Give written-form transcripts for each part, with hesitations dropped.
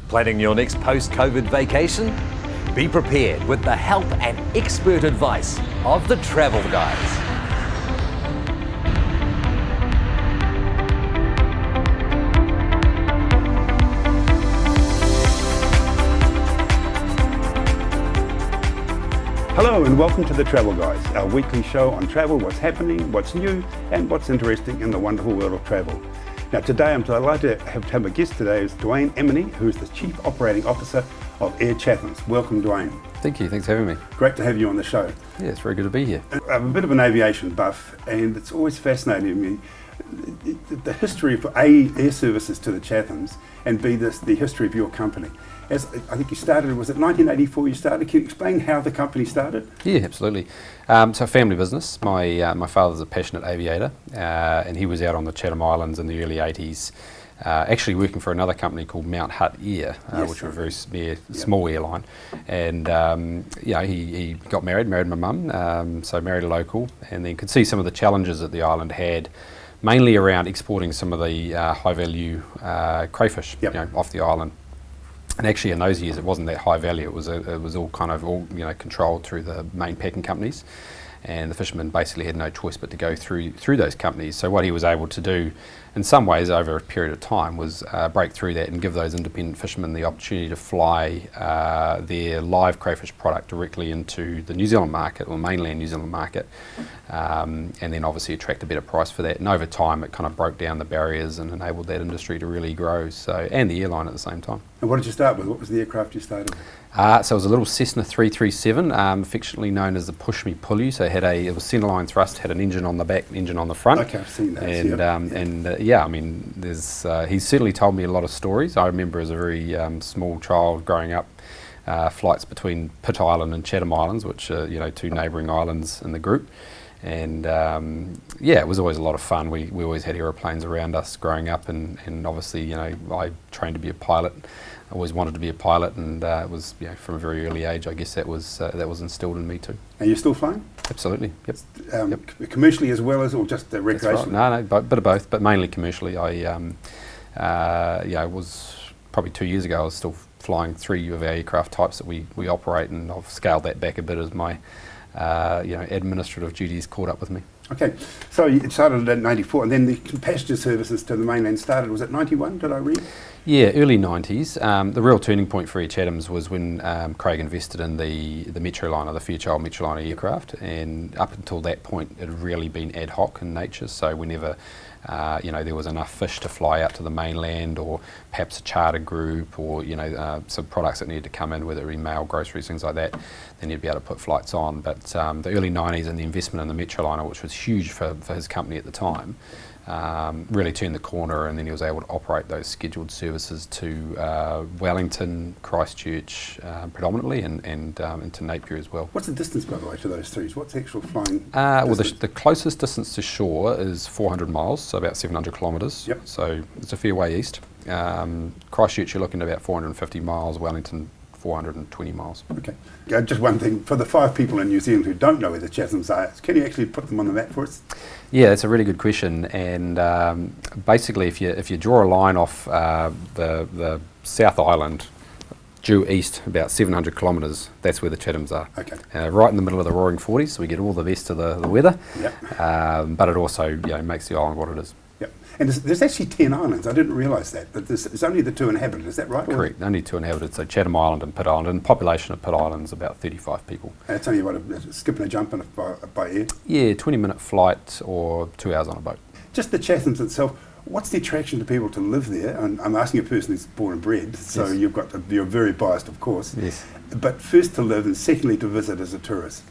Planning your next post-COVID vacation? Be prepared with the help and expert advice of the Travel Guys. Hello and welcome to the Travel Guys, our weekly show on travel, what's happening, what's new and what's interesting in the wonderful world of travel. Now today I'm delighted to have a guest today is Duane Emeny, who is the Chief Operating Officer of Air Chathams. Welcome, Duane. Thank you, thanks for having me. Great to have you on the show. Yeah, it's very good to be here. I'm a bit of an aviation buff and it's always fascinating to me the history of A, air services to the Chathams, and B, the history of your company. As I think you started, was it 1984 you started? Can you explain how the company started? Yeah, absolutely. So family business. My father's a passionate aviator and he was out on the Chatham Islands in the early 80s, actually working for another company called Mount Hutt Air, which were a very small airline. And he got married my mum, so married a local, and then could see some of the challenges that the island had, mainly around exporting some of the high value crayfish off the island. And actually in those years it wasn't that high value, it was all controlled through the main packing companies, and the fishermen basically had no choice but to go through those companies. So what he was able to do in some ways over a period of time was break through that and give those independent fishermen the opportunity to fly their live crayfish product directly into the New Zealand market, or mainland New Zealand market, and then obviously attract a better price for that. And over time it kind of broke down the barriers and enabled that industry to really grow, and the airline at the same time. And what did you start with? What was the aircraft you started with? So it was a little Cessna 337, affectionately known as the Push Me Pull You. So it was centerline thrust, had an engine on the back, an engine on the front. Okay, I've seen that. He's certainly told me a lot of stories. I remember as a very small child growing up, flights between Pitt Island and Chatham Islands, which are two neighbouring islands in the group. And it was always a lot of fun. We always had aeroplanes around us growing up, and obviously I trained to be a pilot. I always wanted to be a pilot, and it was from a very early age. I guess that was instilled in me too. Are you still flying? Absolutely. Yep. Commercially as well as, or just recreational? Right. No, bit of both, but mainly commercially. I was probably 2 years ago. I was still flying 3 of our aircraft types that we operate, and I've scaled that back a bit as my administrative duties caught up with me. Okay, so it started in 94, and then the passenger services to the mainland started, was it 91, did I read? Yeah, early 90s. The real turning point for Air Chathams was when Craig invested in the Metroliner, the Fairchild Metroliner aircraft, and up until that point it had really been ad hoc in nature, so whenever there was enough fish to fly out to the mainland, or perhaps a charter group, or some products that needed to come in, whether it be mail, groceries, things like that, then you'd be able to put flights on. But the early 90s and the investment in the Metroliner, which was huge for his company at the time, really turned the corner, and then he was able to operate those scheduled services to Wellington, Christchurch predominantly, and into Napier as well. What's the distance, by the way, to those three? What's the actual flying the closest distance to shore is 400 miles, so about 700 kilometres. Yep. So it's a fair way east. Christchurch, you're looking at about 450 miles, Wellington 420 miles. Okay. Just one thing, for the 5 people in New Zealand who don't know where the Chathams are, can you actually put them on the map for us? Yeah, that's a really good question. And basically, if you draw a line off the South Island, due east about 700 kilometres, that's where the Chathams are. Okay. Right in the middle of the Roaring 40s, so we get all the best of the weather. Yep. But it also makes the island what it is. Yep. And there's actually 10 islands. I didn't realise that. But there's only the 2 inhabited. Is that right? Correct. Only 2 inhabited. So Chatham Island and Pitt Island. And the population of Pitt Island is about 35 people. And it's only a skip and a jump by air? Yeah, 20-minute flight or 2 hours on a boat. Just the Chathams itself. What's the attraction to people to live there? And I'm asking a person who's born and bred, so yes. You're very biased, of course. Yes. But first to live, and secondly to visit as a tourist.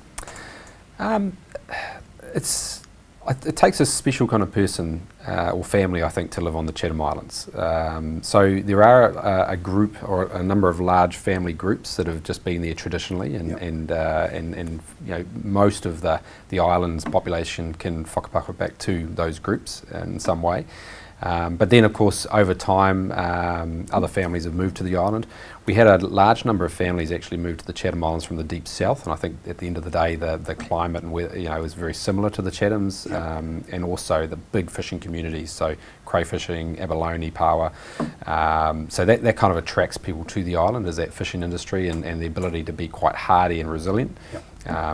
It takes a special kind of person or family, I think, to live on the Chatham Islands. So there are a group or a number of large family groups that have just been there traditionally, and most of the island's population can whakapapa back to those groups in some way. But then, of course, over time, other families have moved to the island. We had a large number of families actually move to the Chatham Islands from the deep south, and I think at the end of the day, the climate and weather, is very similar to the Chathams, and also the big fishing communities, so crayfishing, abalone, paua. So that kind of attracts people to the island, is that fishing industry and the ability to be quite hardy and resilient.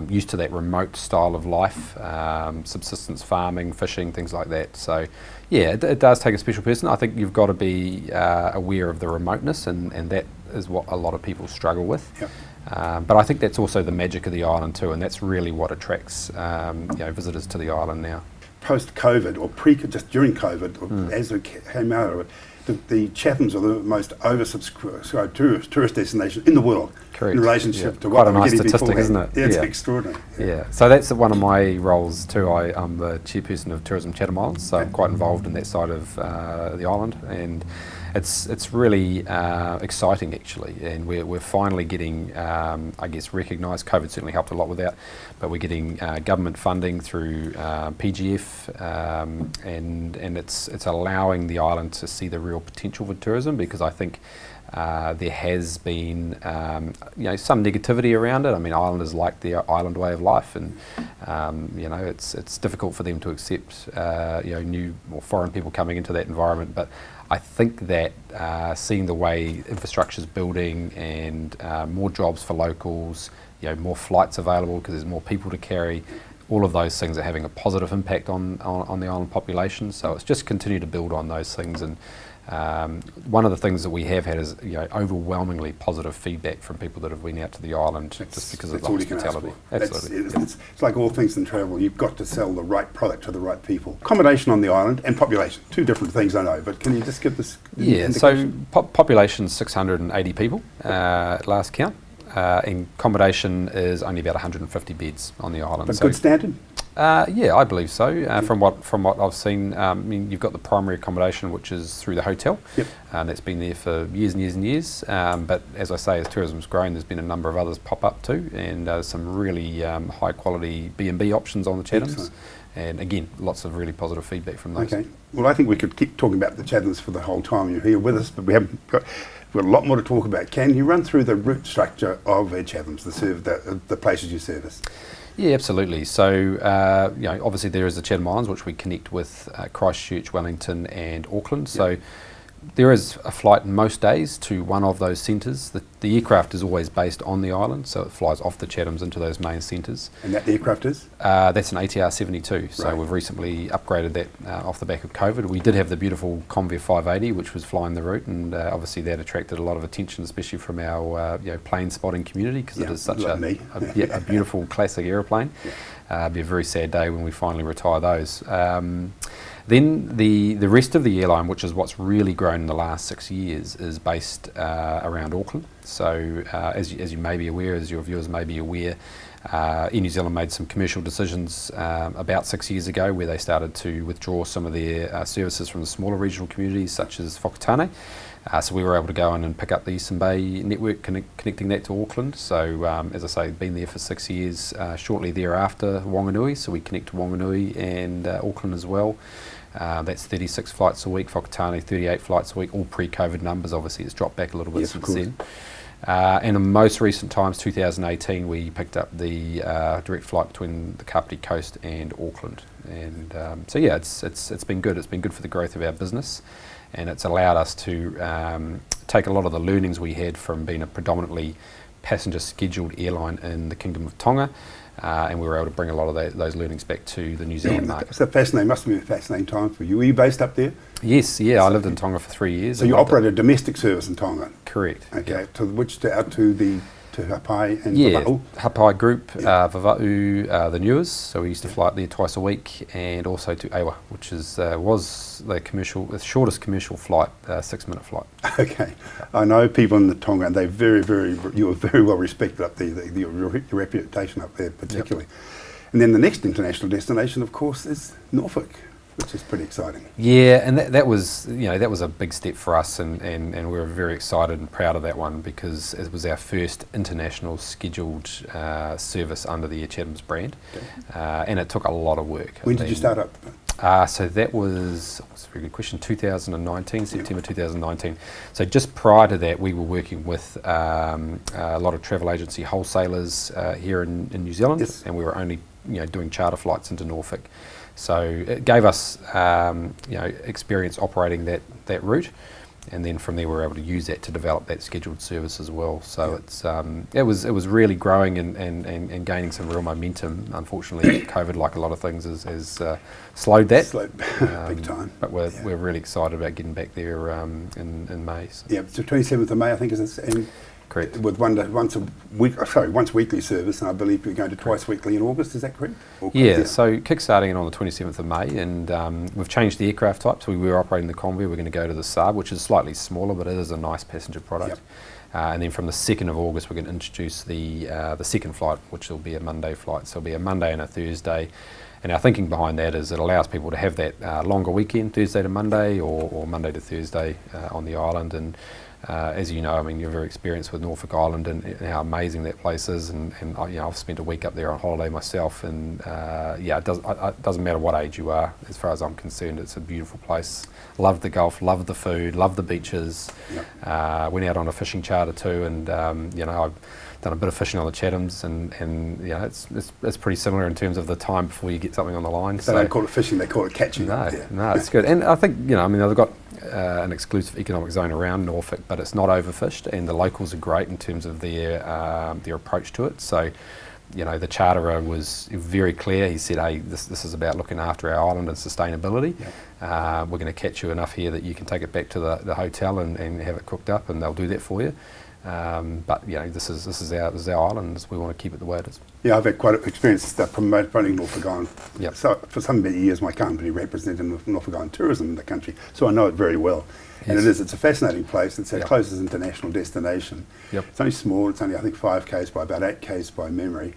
Used to that remote style of life, subsistence farming, fishing, things like that. So yeah, it does take a special person. I think you've got to be aware of the remoteness, and that is what a lot of people struggle with. But I think that's also the magic of the island too, and that's really what attracts visitors to the island now. Post-COVID, or just during COVID, or as we came out of it, the Chathams are the most oversubscribed tourist destination in the world. Correct. In relationship to quite what a nice we're getting statistic, before. isn't it? Yeah, it's extraordinary. Yeah, so that's one of my roles too. I'm the chairperson of Tourism Chatham Islands, so I'm quite involved in that side of the island, and it's really exciting actually, and we're finally getting, recognised. COVID certainly helped a lot with that, but we're getting government funding through PGF, and it's allowing the island to see the real potential for tourism, because I think there has been some negativity around it. I mean, islanders like the island way of life, and it's difficult for them to accept new or foreign people coming into that environment. But I think that seeing the way infrastructure is building, and more jobs for locals, more flights available because there's more people to carry, all of those things are having a positive impact on the island population. So it's just continue to build on those things. And one of the things that we have had is overwhelmingly positive feedback from people that have been out to the island just because of the hospitality. Absolutely. It's like all things in travel. You've got to sell the right product to the right people. Accommodation on the island and population, two different things I know, but can you just give this indication? So population 680 people at last count. And accommodation is only about 150 beds on the island. But good standard? Yeah, I believe so. From what I've seen, you've got the primary accommodation, which is through the hotel, and that's been there for years and years and years. But as I say, as tourism's grown, there's been a number of others pop up too, and some really high quality B&B options on the Chathams. Excellent. And again, lots of really positive feedback from those. Okay. Well, I think we could keep talking about the Chathams for the whole time you're here with us, but we've got a lot more to talk about. Can you run through the route structure of Air Chathams, the places you service? Yeah, absolutely. So, obviously there is the Chatham Islands, which we connect with Christchurch, Wellington and Auckland. So there is a flight most days to one of those centres. The aircraft is always based on the island, so it flies off the Chathams into those main centres. And that aircraft is? That's an ATR 72. So we've recently upgraded that off the back of COVID. We did have the beautiful Convair 580, which was flying the route, and obviously that attracted a lot of attention, especially from our plane spotting community, because it is such a beautiful classic aeroplane. It'll be a very sad day when we finally retire those. Then the rest of the airline, which is what's really grown in the last 6 years, is based around Auckland. So as you may be aware, as your viewers may be aware, Air New Zealand made some commercial decisions about 6 years ago, where they started to withdraw some of their services from the smaller regional communities such as Whakatane. So we were able to go in and pick up the Eastern Bay network, connecting that to Auckland. So as I say, been there for 6 years. Shortly thereafter, Whanganui, so we connect to Whanganui and Auckland as well. That's 36 flights a week, Whakatane 38 flights a week, all pre-COVID numbers. Obviously it's dropped back a little bit since then. And in most recent times, 2018, we picked up the direct flight between the Kapiti Coast and Auckland. And so yeah, it's been good. It's been good for the growth of our business, and it's allowed us to take a lot of the learnings we had from being a predominantly passenger scheduled airline in the Kingdom of Tonga, and we were able to bring a lot of those learnings back to the New Zealand market. So fascinating, must have been a fascinating time for you. Were you based up there? Yes, I lived in Tonga for 3 years. So you operated a domestic service in Tonga? Correct. Okay, out to Hapai and Vava'u? Hapai Group, Vava'u, the Newers, so we used to fly up there twice a week, and also to Ewa, which was the shortest commercial flight, 6-minute flight. Okay, I know people in the Tonga, and you were very well respected up there, your reputation up there particularly. And then the next international destination, of course, is Norfolk, which is pretty exciting. Yeah, and that was a big step for us, and we were very excited and proud of that one, because it was our first international scheduled service under the Air Chathams brand, and it took a lot of work. When did you start up? So that was a very good question, 2019, September 2019. So just prior to that, we were working with a lot of travel agency wholesalers here in New Zealand, Yes. and we were only doing charter flights into Norfolk. So it gave us experience operating that route. And then from there we were able to use that to develop that scheduled service as well. So it was really growing and gaining some real momentum. Unfortunately, COVID, like a lot of things, has slowed that. Big time. But we're really excited about getting back there in May. So. Yeah, so 27th of May, I think, is it? Correct. With once weekly service, and I believe we're going to twice weekly in August. Is that correct? So kickstarting it on the 27th of May, and we've changed the aircraft type. So we were operating the Convair. We're going to go to the Saab, which is slightly smaller, but it is a nice passenger product. And then from the 2nd of August, we're going to introduce the second flight, which will be a Monday flight. So it'll be a Monday and a Thursday. And our thinking behind that is it allows people to have that longer weekend, Thursday to Monday or Monday to Thursday on the island. And as you know, I mean, you're very experienced with Norfolk Island and how amazing that place is. And I've spent a week up there on holiday myself. And it doesn't matter what age you are, as far as I'm concerned. It's a beautiful place. Loved the Gulf, loved the food, loved the beaches. Went out on a fishing charter too, and I've done a bit of fishing on the Chathams, and it's pretty similar in terms of the time before you get something on the line. They don't call it fishing; they call it catching. No, it's good. And I think they've got an exclusive economic zone around Norfolk, but it's not overfished, and the locals are great in terms of their approach to it. So, the charterer was very clear. He said, "Hey, this is about looking after our island and sustainability. We're going to catch you enough here that you can take it back to the hotel and have it cooked up, and they'll do that for you." But this is our island. We want to keep it the way it is. Yeah, I've had quite an experience promoting Norfolk Island. Yep. So for some many years, my company represented Norfolk Island tourism in the country, so I know it very well. And it's a fascinating place. It's our closest international destination. It's only small. It's only, I think, 5 k's by about 8 k's by memory.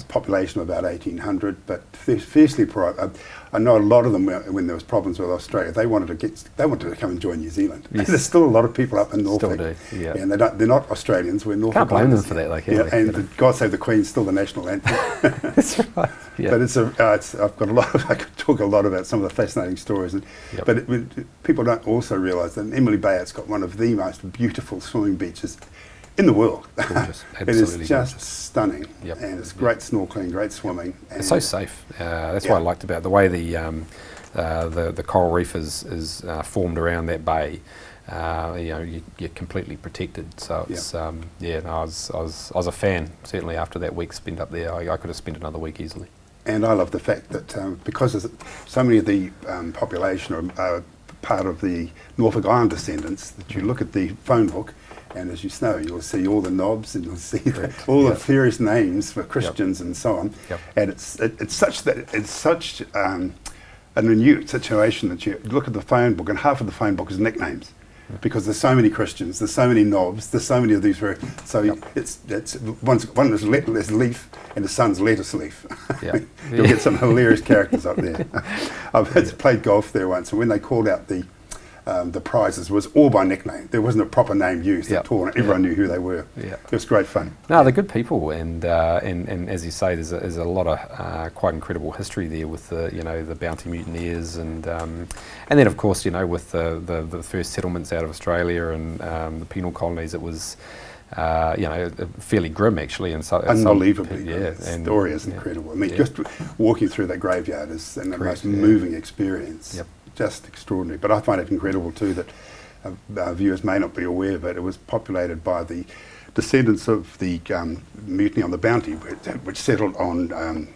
Population of about 1,800, but fiercely private. I know a lot of them, when there was problems with Australia, they wanted to come and join New Zealand. There's still a lot of people up in Norfolk. Still do, and they're not Australians. We're Norfolk. Can't blame them for that, can we? And God Save the Queen is still the national anthem. That's right. But I've got a lot I could talk a lot about some of the fascinating stories. But people don't also realise that in Emily Bay, it's got one of the most beautiful swimming beaches in the world. It is just stunning, and it's great snorkeling, great swimming. And it's so safe. That's what I liked about the way the coral reef is formed around that bay. You're completely protected. So it's I was a fan. Certainly after that week spent up there, I could have spent another week easily. And I love the fact that because so many of the population are part of the Norfolk Island descendants, that you look at the phone book, and as you know, you'll see all the knobs, and you'll see all the various names for Christians and so on. And it's such an minute situation that you look at the phone book, and half of the phone book is nicknames. Because there's so many Christians, there's so many knobs, there's so many of these it's one is Leaf, and the son's Lettuce Leaf. You'll get some hilarious characters up there. I've played golf there once, and when they called out the prizes, it was all by nickname. There wasn't a proper name used at all, and everyone knew who they were. It was great fun. No, they're good people, and as you say, there's a lot of quite incredible history there with the Bounty Mutineers, and then of course with the first settlements out of Australia and the penal colonies, it was fairly grim actually, and so unbelievably. The story is incredible. I mean, just walking through that graveyard is the most moving experience. Just extraordinary. But I find it incredible too that our viewers may not be aware, but it was populated by the descendants of the mutiny on the Bounty, which settled on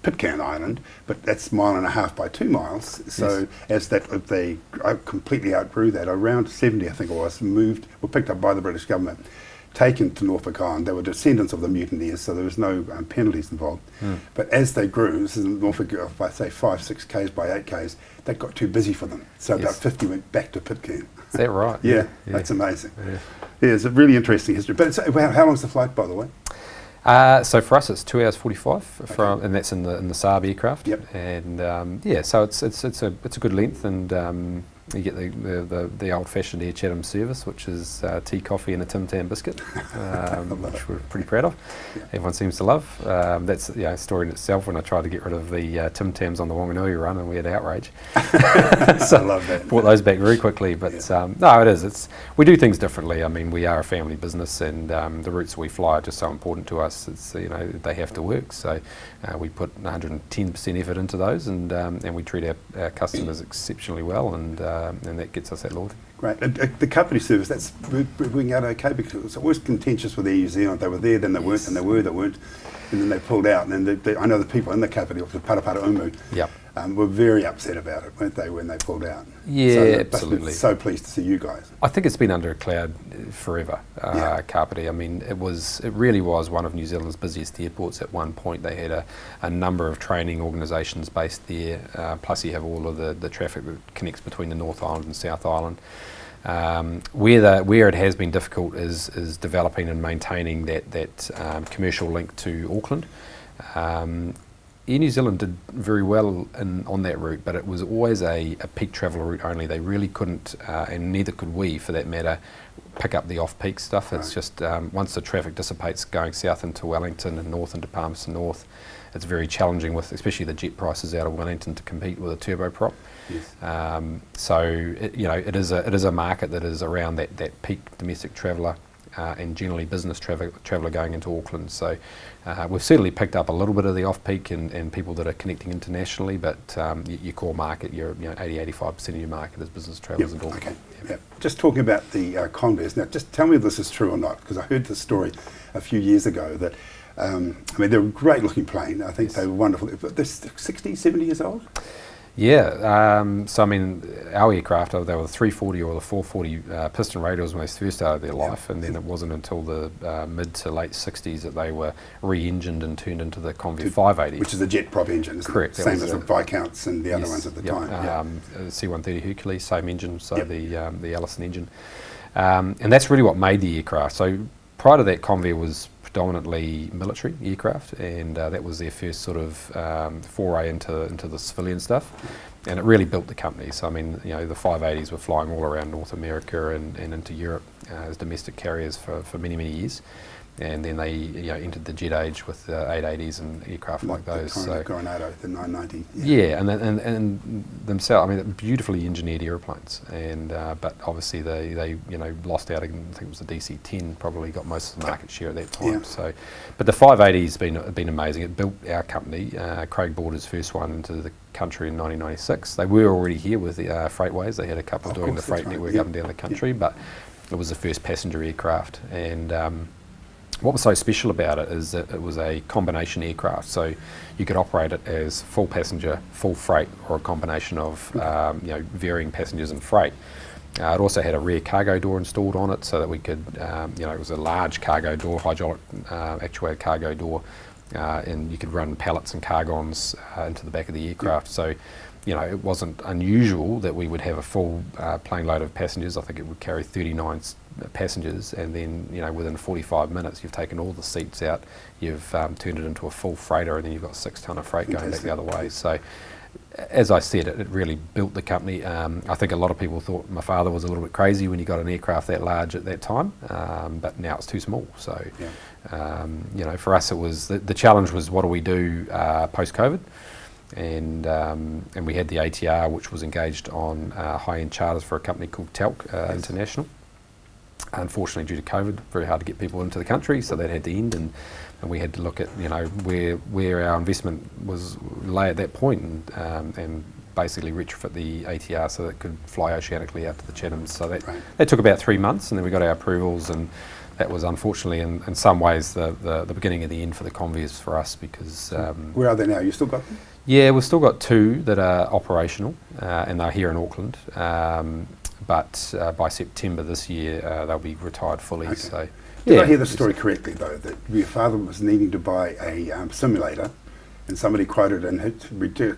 Pitcairn Island, but that's 1.5 miles by 2 miles. So as they completely outgrew that, around 70, I think it was, were picked up by the British government, taken to Norfolk Island. They were descendants of the mutineers, so there was no penalties involved. But as they grew, this is in Norfolk, if I say 5-6 k's by 8 k's, that got too busy for them. So about 50 went back to Pitcairn. Is that right? That's amazing. It's a really interesting history. But how long's the flight, by the way? So for us, it's 2 hours 45 and that's in the Saab aircraft. And so it's a good length, and You get the old-fashioned Air Chathams service, which is tea, coffee and a Tim Tam biscuit, which we're pretty proud of. Yeah. Everyone seems to love. That's a story in itself when I tried to get rid of the Tim Tams on the Wanganui run and we had outrage. So I love that. Brought those back very quickly, but no, it is. We do things differently. I mean, we are a family business and the routes we fly are just so important to us. It's, they have to work, so we put 110% effort into those and we treat our customers exceptionally well and that gets us that loyalty. Great. The company service, that's working out okay, because it's always contentious with Air New Zealand. They were there, then they weren't, and they weren't, and then they pulled out. And then I know the people in the company, the Parapara Umu, Yep. were very upset about it, weren't they, when they pulled out? Yeah, so absolutely. So pleased to see you guys. I think it's been under a cloud forever, Kapiti. I mean, it really was one of New Zealand's busiest airports at one point. They had a number of training organisations based there, plus you have all of the traffic that connects between the North Island and South Island. Where it has been difficult is developing and maintaining that commercial link to Auckland. Air New Zealand did very well on that route, but it was always a peak traveller route only. They really couldn't, and neither could we, for that matter, pick up the off-peak stuff. It's just once the traffic dissipates going south into Wellington and north into Palmerston North, it's very challenging with, especially the jet prices out of Wellington, to compete with a turboprop. Yes. So it is a market that is around that peak domestic traveller. And generally business traveller going into Auckland. So we've certainly picked up a little bit of the off-peak and people that are connecting internationally, but your core market, 80-85% of your market is business travellers into Auckland. Okay. Yep. Just talking about the Convair. Now, just tell me if this is true or not, because I heard this story a few years ago that, they're a great-looking plane. I think they were wonderful. But they're 60, 70 years old? Yeah, so I mean, our aircraft, they were the 340 or the 440 piston radials when they first started their life, and then it wasn't until the mid to late 60s that they were re-engined and turned into the Convair 580. Which is a jet prop engine, isn't Correct. it? Same as the Viscounts and the other ones at the time. C-130 Hercules, same engine, so the Allison engine. And that's really what made the aircraft. So prior to that, Convair was predominantly military aircraft, and that was their first sort of foray into the civilian stuff, and it really built the company. So I mean, the 580s were flying all around North America and into Europe as domestic carriers for many years, and then they entered the jet age with the 880s and aircraft like those. The Coronado, the 990. Yeah, and themselves, I mean, beautifully engineered aeroplanes, and but obviously they lost out. I think it was the DC-10 probably got most of the market share at that time. Yeah. So, but the 580's been amazing. It built our company. Craig bought his first one into the country in 1996. They were already here with the Freightways. They had a couple doing the freight network up and down the country, but it was the first passenger aircraft. And what was so special about it is that it was a combination aircraft, so you could operate it as full passenger, full freight, or a combination of varying passengers and freight. It also had a rear cargo door installed on it, so that we could, it was a large cargo door, hydraulic actuated cargo door, and you could run pallets and cargons into the back of the aircraft. So, it wasn't unusual that we would have a full plane load of passengers. I think it would carry 39 passengers, and then within 45 minutes you've taken all the seats out, you've turned it into a full freighter, and then you've got 6 tonne of freight going back the other way. So as I said, it really built the company. I think a lot of people thought my father was a little bit crazy when he got an aircraft that large at that time, but now it's too small. So for us it was the challenge was, what do we do post-COVID? And we had the ATR, which was engaged on high-end charters for a company called Talc International. Unfortunately, due to COVID, very hard to get people into the country, so that had to end, and we had to look at where our investment was lay at that point, and basically retrofit the ATR so that it could fly oceanically out to the Chathams. So that took about 3 months, and then we got our approvals, and that was unfortunately in some ways the beginning of the end for the Convairs for us, because where are they now? You still got them? Yeah, we've still got 2 that are operational, and they're here in Auckland. But by September this year, they'll be retired fully. Okay. So, did I hear the story correctly, though, that your father was needing to buy a simulator, and somebody quoted an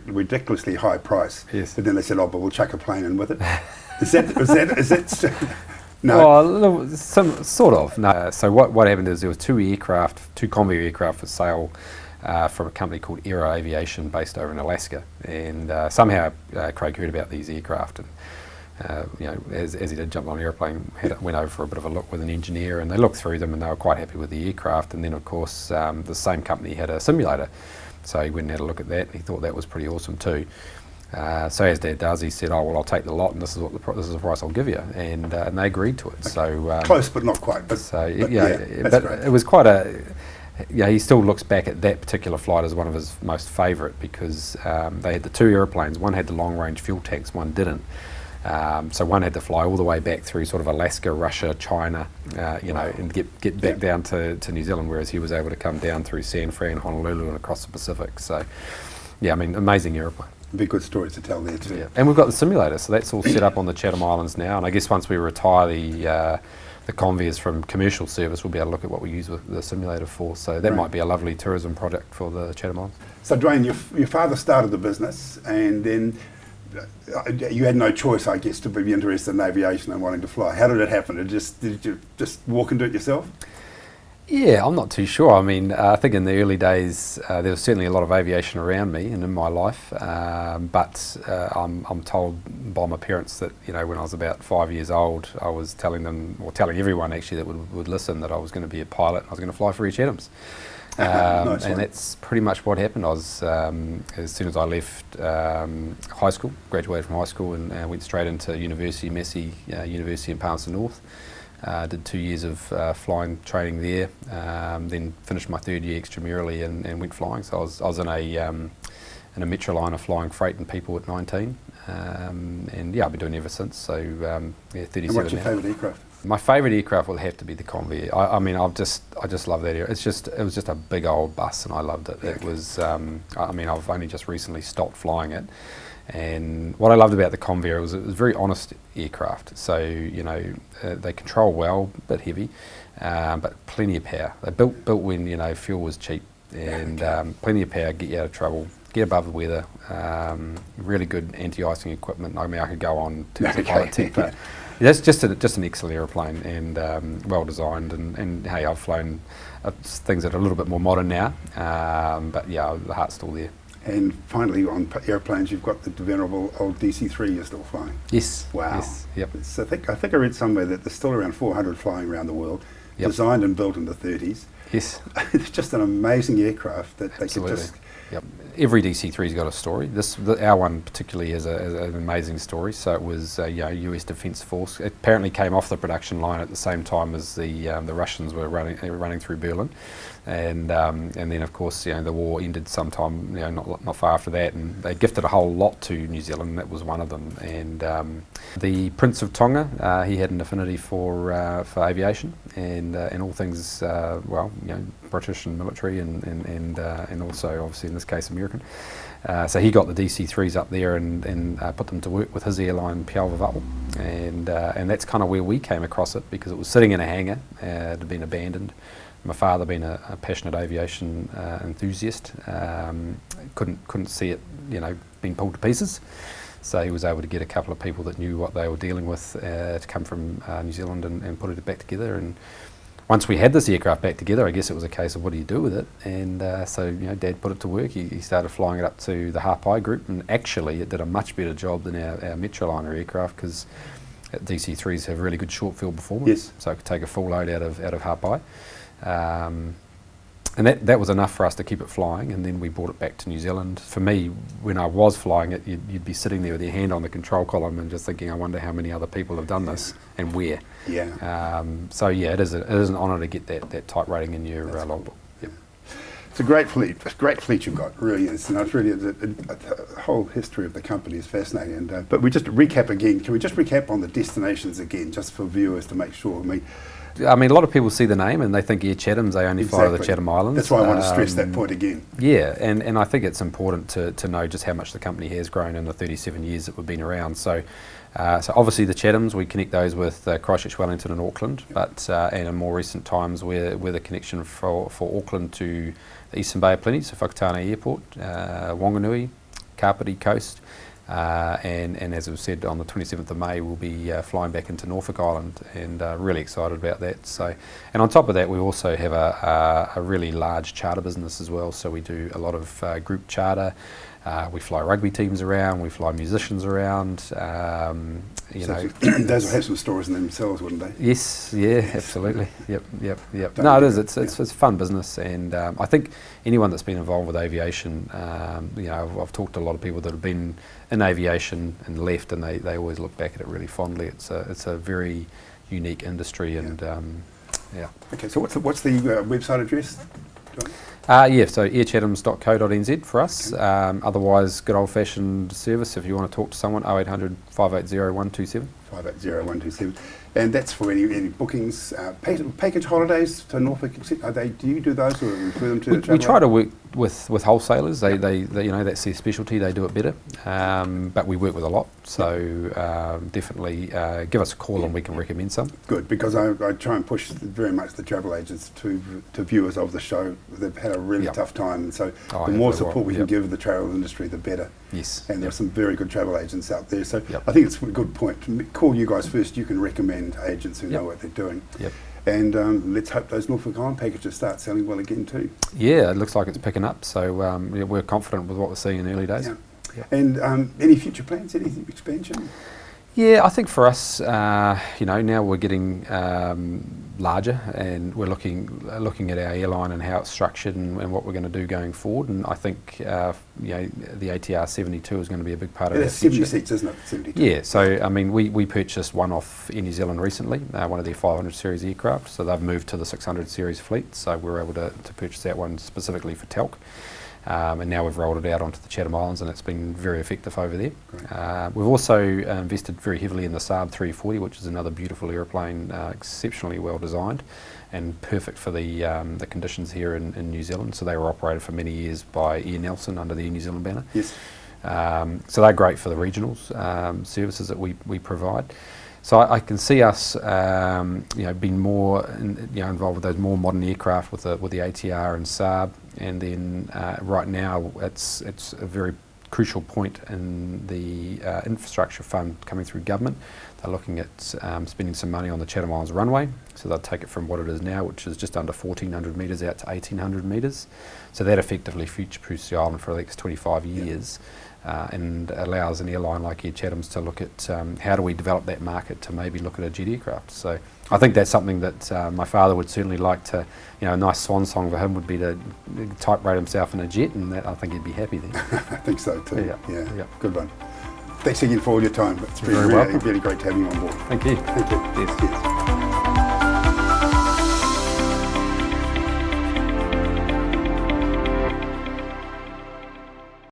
ridiculously high price? Yes. But then they said, "Oh, but we'll chuck a plane in with it." Is that? No. Well, sort of. No. So what happened is there was 2 Convair aircraft for sale from a company called Air Aviation based over in Alaska, and somehow Craig heard about these aircraft, and as he did jump on an airplane, went over for a bit of a look with an engineer, and they looked through them and they were quite happy with the aircraft. And then of course the same company had a simulator, so he went and had a look at that, and he thought that was pretty awesome too. So as Dad does, he said, "Oh well, I'll take the lot, and this is the price I'll give you," and they agreed to it. Okay. So close, but not quite. But it was quite a. Yeah, he still looks back at that particular flight as one of his most favourite, because they had the two airplanes. One had the long-range fuel tanks, one didn't. So one had to fly all the way back through sort of Alaska, Russia, China, and get back down to New Zealand, whereas he was able to come down through San Fran, Honolulu, and across the Pacific. So, yeah, I mean, amazing airplane. Be good stories to tell there too. Yeah. And we've got the simulator, so that's all set up on the Chatham Islands now. And I guess once we retire the Convairs from commercial service, we'll be able to look at what we use with the simulator for. So that might be a lovely tourism project for the Chatham Islands. So Duane, your father started the business, and then you had no choice, I guess, to be interested in aviation and wanting to fly. How did it happen? Did you just walk and do it yourself? Yeah, I'm not too sure. I mean, I think in the early days there was certainly a lot of aviation around me and in my life, but I'm told by my parents that when I was about 5 years old, I was telling everyone actually that would listen, that I was going to be a pilot and I was going to fly for Air Chathams. Nice and that's pretty much what happened. I was as soon as I left high school, graduated from high school, and went straight into university, Massey University in Palmerston North. Did 2 years of flying training there, then finished my third year extramurally and went flying. So I was in a Metroliner flying freight and people at 19, and yeah, I've been doing it ever since. So 37 And what's your now. favourite aircraft? My favourite aircraft will have to be the Convair. I mean, I just love that air. It was just a big old bus, and I loved it. It was. I mean, I've only just recently stopped flying it. And what I loved about the Convair was it was a very honest aircraft. So they control well, a bit heavy, but plenty of power. They built when fuel was cheap, and plenty of power, get you out of trouble, get above the weather. Really good anti-icing equipment. I mean, I could go on to pilot tech, but that's just an excellent aeroplane, and well designed. And hey, I've flown things that are a little bit more modern now, but yeah, the heart's still there. And finally, on airplanes, you've got the venerable old DC-3 you're still flying. Yes. Wow. Yes. Yep. So I think I read somewhere that there's still around 400 flying around the world, designed and built in the 30s. Yes. It's just an amazing aircraft that they could just... Yep. Every DC-3's got a story. Our one particularly has an amazing story. So it was US Defence Force. It apparently came off the production line at the same time as the Russians were running through Berlin, and then of course the war ended sometime not far after that, and they gifted a whole lot to New Zealand. And that was one of them. And the Prince of Tonga, he had an affinity for aviation and all things British and military and also obviously in this case American. So he got the DC-3s up there and put them to work with his airline Pialvaval, and that's kind of where we came across it, because it was sitting in a hangar. It had been abandoned. My father, being a passionate aviation enthusiast, couldn't see it being pulled to pieces. So he was able to get a couple of people that knew what they were dealing with to come from New Zealand and put it back together. And once we had this aircraft back together, I guess it was a case of what do you do with it, and so Dad put it to work. He started flying it up to the Harpai group, and actually it did a much better job than our Metroliner aircraft, because DC-3s have really good short field performance. Yes. So it could take a full load out of Harpai, and that was enough for us to keep it flying. And then we brought it back to New Zealand. For me, when I was flying it, you'd be sitting there with your hand on the control column and just thinking, I wonder how many other people have done this and where. Yeah. So yeah, it is an honour to get that type rating in your logbook. Yep. It's a great fleet. It's a great fleet you've got, really is. And it's really the whole history of the company is fascinating. And but we just recap again. Can we just recap on the destinations again, just for viewers to make sure? I mean, a lot of people see the name and they think Air Chathams, they only fly to the Chatham Islands. That's why I want to stress that point again. Yeah, and I think it's important to know just how much the company has grown in the 37 years that we've been around. So obviously the Chathams, we connect those with Christchurch, Wellington and Auckland, but and in more recent times we're the connection for Auckland to the Eastern Bay of Plenty, so Whakatane Airport, Wanganui, Kapiti Coast, and as we've said, on the 27th of May we'll be flying back into Norfolk Island, and really excited about that. So, and on top of that we also have a really large charter business as well, so we do a lot of group charter, We fly rugby teams around, we fly musicians around, you know. Those will have some stories in themselves, wouldn't they? Yes, yeah, absolutely. Yep. No, it is. It's a fun business, and I think anyone that's been involved with aviation, you know, I've talked to a lot of people that have been in aviation and left, and they always look back at it really fondly. It's a very unique industry, and yeah. Okay, so what's the website address, John? So airchathams.co.nz for us. Okay. Otherwise, good old-fashioned service if you want to talk to someone, 0800 580 127. 580 127. And that's for any bookings, package holidays to Norfolk. Do you do those, or refer them to? We try to work with wholesalers. They you know, that's their specialty. They do it better. But we work with a lot, so definitely give us a call and we can recommend some. Good, because I try and push very much the travel agents to viewers of the show. They've had a really tough time, and so the more support we can give the travel industry, the better. Yes. And there are some very good travel agents out there. So I think it's a good point. Call you guys first. You can recommend agents who know what they're doing. Yep. And let's hope those Norfolk Island packages start selling well again too. Yeah, it looks like it's picking up. So we're confident with what we're seeing in early days. Yeah. Yep. And any future plans? Any expansion? Yeah, I think for us, you know, now we're getting larger, and we're looking at our airline and how it's structured and what we're going to do going forward. And I think you know, the ATR 72 is going to be a big part of that. 70 seats, isn't it? 72. Yeah. So I mean, we purchased one off Air New Zealand recently, one of their 500 series aircraft. So they've moved to the 600 series fleet. So we were able to purchase that one specifically for Talc. And now we've rolled it out onto the Chatham Islands, and it's been very effective over there. We've also invested very heavily in the Saab 340, which is another beautiful aeroplane, exceptionally well designed and perfect for the conditions here in New Zealand. So they were operated for many years by Air Nelson under the Air New Zealand banner. Yes. So they're great for the regionals services that we provide. So I can see us, you know, being more, involved with those more modern aircraft with the ATR and Saab, and then right now it's a very crucial point in the infrastructure fund coming through government. They're looking at spending some money on the Chatham Islands runway, so they'll take it from what it is now, which is just under 1,400 metres, out to 1,800 metres. So that effectively future-proofs the island for the next 25 years. And allows an airline like Air Chathams to look at how do we develop that market to maybe look at a jet aircraft. So I think that's something that my father would certainly like to, you know, a nice swan song for him would be to type rate himself in a jet, and that, I think he'd be happy then. I think so too. Yeah. Good one. Thanks again for all your time. It's been really great to have you on board. Thank you. Yes.